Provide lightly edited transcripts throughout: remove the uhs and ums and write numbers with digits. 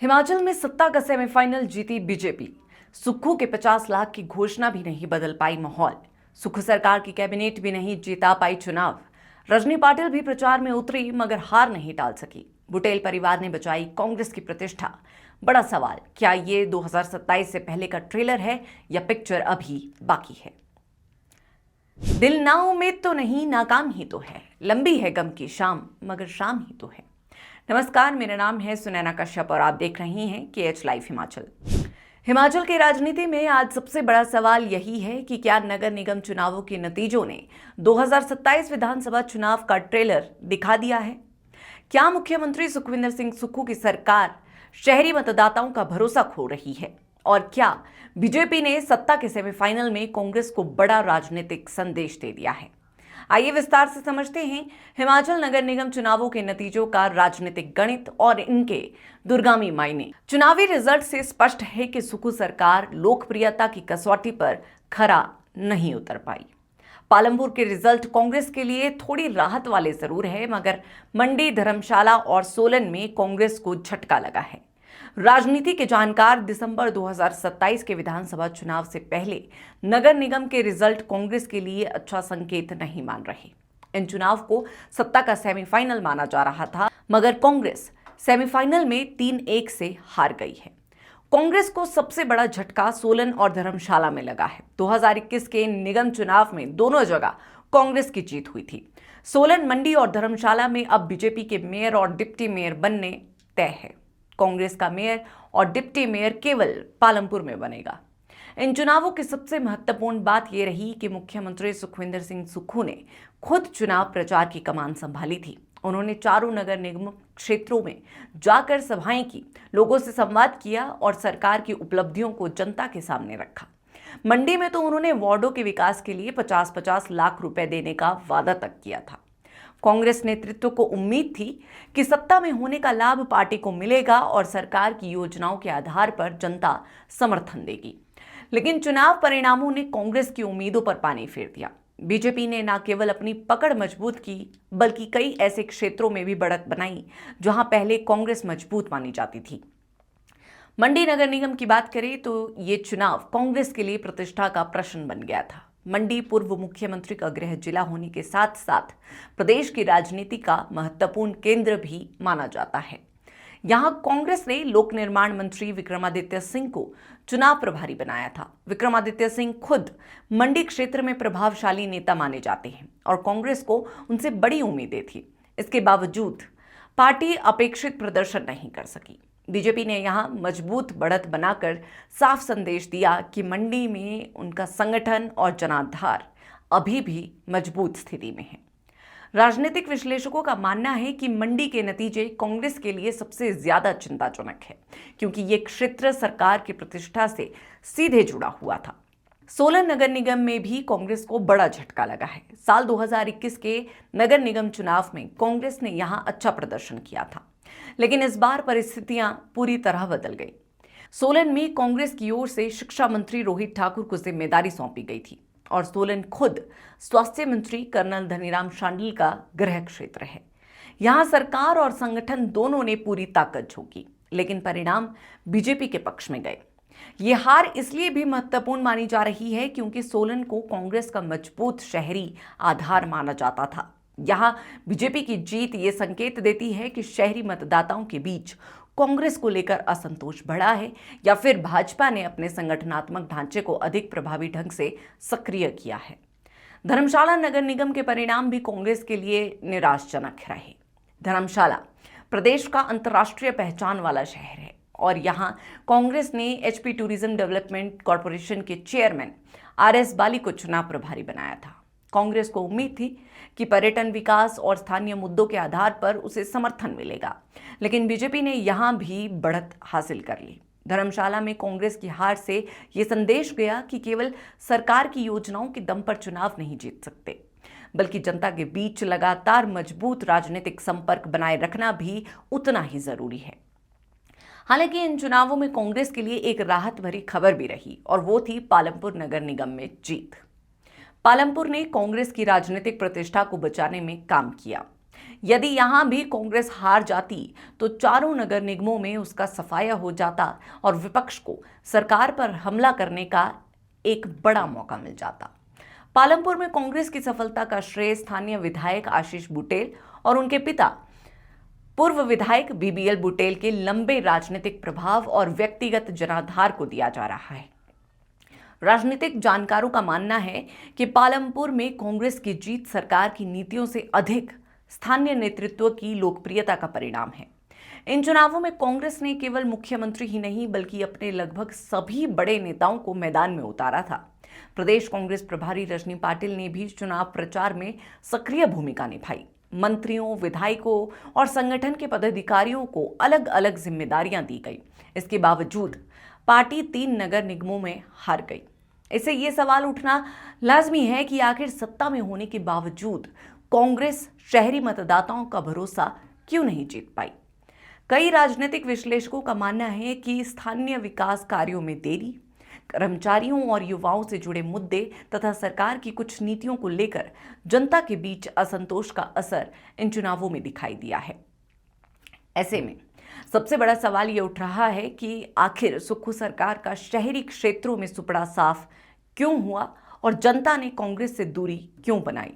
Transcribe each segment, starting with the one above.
हिमाचल में सत्ता का सेमीफाइनल जीती बीजेपी। सुक्खू के 50 लाख की घोषणा भी नहीं बदल पाई माहौल। सुक्खू सरकार की कैबिनेट भी नहीं जीता पाई चुनाव। रजनी पाटिल भी प्रचार में उतरी मगर हार नहीं टाल सकी। बुटेल परिवार ने बचाई कांग्रेस की प्रतिष्ठा। बड़ा सवाल, क्या ये 2027 से पहले का ट्रेलर है या पिक्चर अभी बाकी है? दिल ना उम्मीद तो नहीं, नाकाम ही तो है। लंबी है गम की शाम मगर शाम ही तो है। नमस्कार, मेरा नाम है सुनैना कश्यप और आप देख रहे हैं KH लाइव हिमाचल। हिमाचल की राजनीति में आज सबसे बड़ा सवाल यही है कि क्या नगर निगम चुनावों के नतीजों ने 2027 विधानसभा चुनाव का ट्रेलर दिखा दिया है? क्या मुख्यमंत्री सुखविंदर सिंह सुक्खू की सरकार शहरी मतदाताओं का भरोसा खो रही है? और क्या बीजेपी ने सत्ता के सेमीफाइनल में कांग्रेस को बड़ा राजनीतिक संदेश दे दिया है? आइए विस्तार से समझते हैं हिमाचल नगर निगम चुनावों के नतीजों का राजनीतिक गणित और इनके दूरगामी मायने। चुनावी रिजल्ट से स्पष्ट है कि सुक्खू सरकार लोकप्रियता की कसौटी पर खरा नहीं उतर पाई। पालमपुर के रिजल्ट कांग्रेस के लिए थोड़ी राहत वाले जरूर है, मगर मंडी, धर्मशाला और सोलन में कांग्रेस को झटका लगा है। राजनीति के जानकार दिसंबर 2027 के विधानसभा चुनाव से पहले नगर निगम के रिजल्ट कांग्रेस के लिए अच्छा संकेत नहीं मान रहे। इन चुनाव को सत्ता का सेमीफाइनल माना जा रहा था, मगर कांग्रेस सेमीफाइनल में 3-1 से हार गई है। कांग्रेस को सबसे बड़ा झटका सोलन और धर्मशाला में लगा है। 2021 के निगम चुनाव में दोनों जगह कांग्रेस की जीत हुई थी। सोलन, मंडी और धर्मशाला में अब बीजेपी के मेयर और डिप्टी मेयर बनने तय है। कांग्रेस का मेयर और डिप्टी मेयर केवल पालमपुर में बनेगा। इन चुनावों की सबसे महत्वपूर्ण बात यह रही कि मुख्यमंत्री सुखविंदर सिंह सुक्खू ने खुद चुनाव प्रचार की कमान संभाली थी। उन्होंने चारों नगर निगम क्षेत्रों में जाकर सभाएं की, लोगों से संवाद किया और सरकार की उपलब्धियों को जनता के सामने रखा। मंडी में तो उन्होंने वार्डों के विकास के लिए 50-50 लाख रुपए देने का वादा तक किया था। कांग्रेस नेतृत्व को उम्मीद थी कि सत्ता में होने का लाभ पार्टी को मिलेगा और सरकार की योजनाओं के आधार पर जनता समर्थन देगी। लेकिन चुनाव परिणामों ने कांग्रेस की उम्मीदों पर पानी फेर दिया। बीजेपी ने न केवल अपनी पकड़ मजबूत की, बल्कि कई ऐसे क्षेत्रों में भी बढ़त बनाई जहां पहले कांग्रेस मजबूत मानी जाती थी। मंडी नगर निगम की बात करें तो ये चुनाव कांग्रेस के लिए प्रतिष्ठा का प्रश्न बन गया था। मंडी पूर्व मुख्यमंत्री का गृह जिला होने के साथ साथ प्रदेश की राजनीति का महत्वपूर्ण केंद्र भी माना जाता है। यहां कांग्रेस ने लोक निर्माण मंत्री विक्रमादित्य सिंह को चुनाव प्रभारी बनाया था। विक्रमादित्य सिंह खुद मंडी क्षेत्र में प्रभावशाली नेता माने जाते हैं और कांग्रेस को उनसे बड़ी उम्मीदें थी। इसके बावजूद पार्टी अपेक्षित प्रदर्शन नहीं कर सकी। बीजेपी ने यहां मजबूत बढ़त बनाकर साफ संदेश दिया कि मंडी में उनका संगठन और जनाधार अभी भी मजबूत स्थिति में है। राजनीतिक विश्लेषकों का मानना है कि मंडी के नतीजे कांग्रेस के लिए सबसे ज्यादा चिंताजनक है, क्योंकि ये क्षेत्र सरकार की प्रतिष्ठा से सीधे जुड़ा हुआ था। सोलन नगर निगम में भी कांग्रेस को बड़ा झटका लगा है। साल 2021 के नगर निगम चुनाव में कांग्रेस ने यहां अच्छा प्रदर्शन किया था, लेकिन इस बार परिस्थितियां पूरी तरह बदल गई। सोलन में कांग्रेस की ओर से शिक्षा मंत्री रोहित ठाकुर को जिम्मेदारी सौंपी गई थी और सोलन खुद स्वास्थ्य मंत्री कर्नल धनीराम शांडिल का गृह क्षेत्र है। यहां सरकार और संगठन दोनों ने पूरी ताकत झोंकी, लेकिन परिणाम बीजेपी के पक्ष में गए। ये हार इसलिए भी महत्वपूर्ण मानी जा रही है क्योंकि सोलन को कांग्रेस का मजबूत शहरी आधार माना जाता था। यहां बीजेपी की जीत ये संकेत देती है कि शहरी मतदाताओं के बीच कांग्रेस को लेकर असंतोष बढ़ा है या फिर भाजपा ने अपने संगठनात्मक ढांचे को अधिक प्रभावी ढंग से सक्रिय किया है। धर्मशाला नगर निगम के परिणाम भी कांग्रेस के लिए निराशाजनक रहे। धर्मशाला प्रदेश का अंतर्राष्ट्रीय पहचान वाला शहर है और यहां कांग्रेस ने HP टूरिज्म डेवलपमेंट कॉरपोरेशन के चेयरमैन RS बाली को चुनाव प्रभारी बनाया था। कांग्रेस को उम्मीद थी कि पर्यटन विकास और स्थानीय मुद्दों के आधार पर उसे समर्थन मिलेगा, लेकिन बीजेपी ने यहां भी बढ़त हासिल कर ली। धर्मशाला में कांग्रेस की हार से यह संदेश गया कि केवल सरकार की योजनाओं के दम पर चुनाव नहीं जीत सकते, बल्कि जनता के बीच लगातार मजबूत राजनीतिक संपर्क बनाए रखना भी उतना ही जरूरी है। हालांकि इन चुनावों में कांग्रेस के लिए एक राहत भरी खबर भी रही और वो थी पालमपुर नगर निगम में जीत। पालमपुर ने कांग्रेस की राजनीतिक प्रतिष्ठा को बचाने में काम किया। यदि यहां भी कांग्रेस हार जाती तो चारों नगर निगमों में उसका सफाया हो जाता और विपक्ष को सरकार पर हमला करने का एक बड़ा मौका मिल जाता। पालमपुर में कांग्रेस की सफलता का श्रेय स्थानीय विधायक आशीष बुटेल और उनके पिता पूर्व विधायक बीबीएल बुटेल के लंबे राजनीतिक प्रभाव और व्यक्तिगत जनाधार को दिया जा रहा है। राजनीतिक जानकारों का मानना है कि पालमपुर में कांग्रेस की जीत सरकार की नीतियों से अधिक स्थानीय नेतृत्व की लोकप्रियता का परिणाम है। इन चुनावों में कांग्रेस ने केवल मुख्यमंत्री ही नहीं बल्कि अपने लगभग सभी बड़े नेताओं को मैदान में उतारा था। प्रदेश कांग्रेस प्रभारी रजनी पाटिल ने भी चुनाव प्रचार में सक्रिय भूमिका निभाई। मंत्रियों, विधायकों और संगठन के पदाधिकारियों को अलग अलग जिम्मेदारियां दी गई। इसके बावजूद पार्टी 3 नगर निगमों में हार गई। इससे ये सवाल उठना लाजमी है कि आखिर सत्ता में होने के बावजूद कांग्रेस शहरी मतदाताओं का भरोसा क्यों नहीं जीत पाई। कई राजनीतिक विश्लेषकों का मानना है कि स्थानीय विकास कार्यों में देरी, कर्मचारियों और युवाओं से जुड़े मुद्दे तथा सरकार की कुछ नीतियों को लेकर जनता के बीच असंतोष का असर इन चुनावों में दिखाई दिया है। ऐसे में सबसे बड़ा सवाल ये उठ रहा है कि आखिर सुक्खू सरकार का शहरी क्षेत्रों में सुपड़ा साफ क्यों हुआ और जनता ने कांग्रेस से दूरी क्यों बनाई।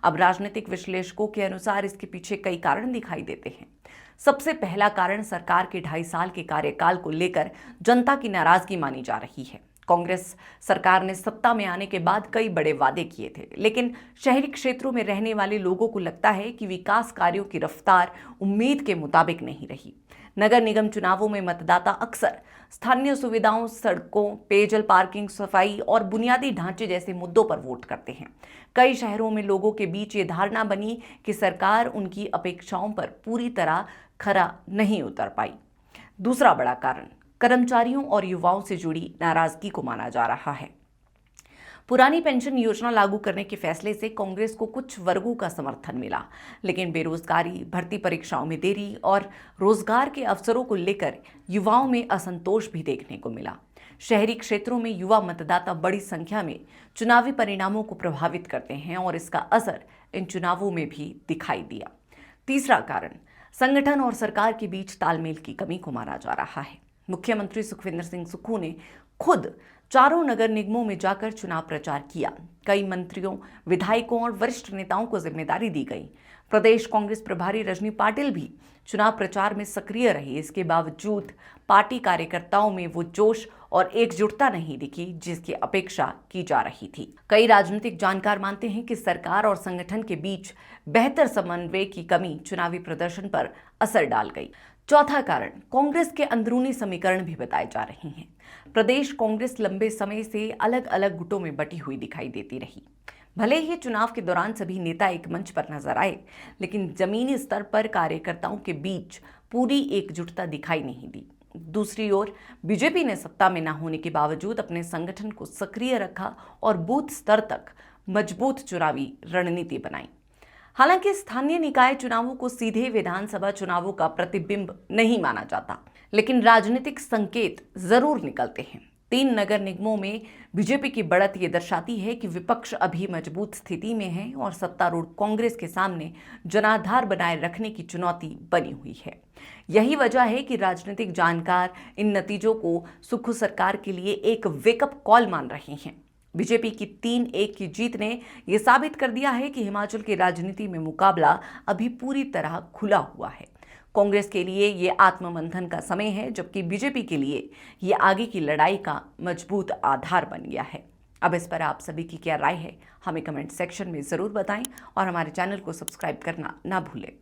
अब राजनीतिक विश्लेषकों के अनुसार इसके पीछे कई कारण दिखाई देते हैं। सबसे पहला कारण सरकार के 2.5 साल के कार्यकाल को लेकर जनता की नाराजगी मानी जा रही है। कांग्रेस सरकार ने सत्ता में आने के बाद कई बड़े वादे किए थे, लेकिन शहरी क्षेत्रों में रहने वाले लोगों को लगता है कि विकास कार्यों की रफ्तार उम्मीद के मुताबिक नहीं रही। नगर निगम चुनावों में मतदाता अक्सर स्थानीय सुविधाओं, सड़कों, पेयजल, पार्किंग, सफाई और बुनियादी ढांचे जैसे मुद्दों पर वोट करते हैं। कई शहरों में लोगों के बीच ये धारणा बनी कि सरकार उनकी अपेक्षाओं पर पूरी तरह खरा नहीं उतर पाई। दूसरा बड़ा कारण कर्मचारियों और युवाओं से जुड़ी नाराजगी को माना जा रहा है। पुरानी पेंशन योजना लागू करने के फैसले से कांग्रेस को कुछ वर्गों का समर्थन मिला, लेकिन बेरोजगारी, भर्ती परीक्षाओं में देरी और रोजगार के अवसरों को लेकर युवाओं में असंतोष भी देखने को मिला। शहरी क्षेत्रों में युवा मतदाता बड़ी संख्या में चुनावी परिणामों को प्रभावित करते हैं और इसका असर इन चुनावों में भी दिखाई दिया। तीसरा कारण संगठन और सरकार के बीच तालमेल की कमी को माना जा रहा है। मुख्यमंत्री सुखविंदर सिंह सुक्खू ने खुद चारों नगर निगमों में जाकर चुनाव प्रचार किया। कई मंत्रियों, विधायकों और वरिष्ठ नेताओं को जिम्मेदारी दी गई। प्रदेश कांग्रेस प्रभारी रजनी पाटिल भी चुनाव प्रचार में सक्रिय रही। इसके बावजूद पार्टी कार्यकर्ताओं में वो जोश और एकजुटता नहीं दिखी जिसकी अपेक्षा की जा रही थी। कई राजनीतिक जानकार मानते हैं कि सरकार और संगठन के बीच बेहतर समन्वय की कमी चुनावी प्रदर्शन पर असर डाल गई। चौथा कारण कांग्रेस के अंदरूनी समीकरण भी बताए जा रहे हैं। प्रदेश कांग्रेस लंबे समय से अलग अलग गुटों में बटी हुई दिखाई देती रही। भले ही चुनाव के दौरान सभी नेता एक मंच पर नजर आए, लेकिन जमीनी स्तर पर कार्यकर्ताओं के बीच पूरी एकजुटता दिखाई नहीं दी। दूसरी ओर बीजेपी ने सत्ता में न होने के बावजूद अपने संगठन को सक्रिय रखा और बूथ स्तर तक मजबूत चुनावी रणनीति बनाई। हालांकि स्थानीय निकाय चुनावों को सीधे विधानसभा चुनावों का प्रतिबिंब नहीं माना जाता, लेकिन राजनीतिक संकेत जरूर निकलते हैं। 3 नगर निगमों में बीजेपी की बढ़त ये दर्शाती है कि विपक्ष अभी मजबूत स्थिति में है और सत्तारूढ़ कांग्रेस के सामने जनाधार बनाए रखने की चुनौती बनी हुई है। यही वजह है कि राजनीतिक जानकार इन नतीजों को सुक्खू सरकार के लिए एक वेकअप कॉल मान रहे हैं। बीजेपी की 3-1 की जीत ने यह साबित कर दिया है कि हिमाचल की राजनीति में मुकाबला अभी पूरी तरह खुला हुआ है। कांग्रेस के लिए ये आत्ममंथन का समय है, जबकि बीजेपी के लिए ये आगे की लड़ाई का मजबूत आधार बन गया है। अब इस पर आप सभी की क्या राय है, हमें कमेंट सेक्शन में ज़रूर बताएं और हमारे चैनल को सब्सक्राइब करना ना भूलें।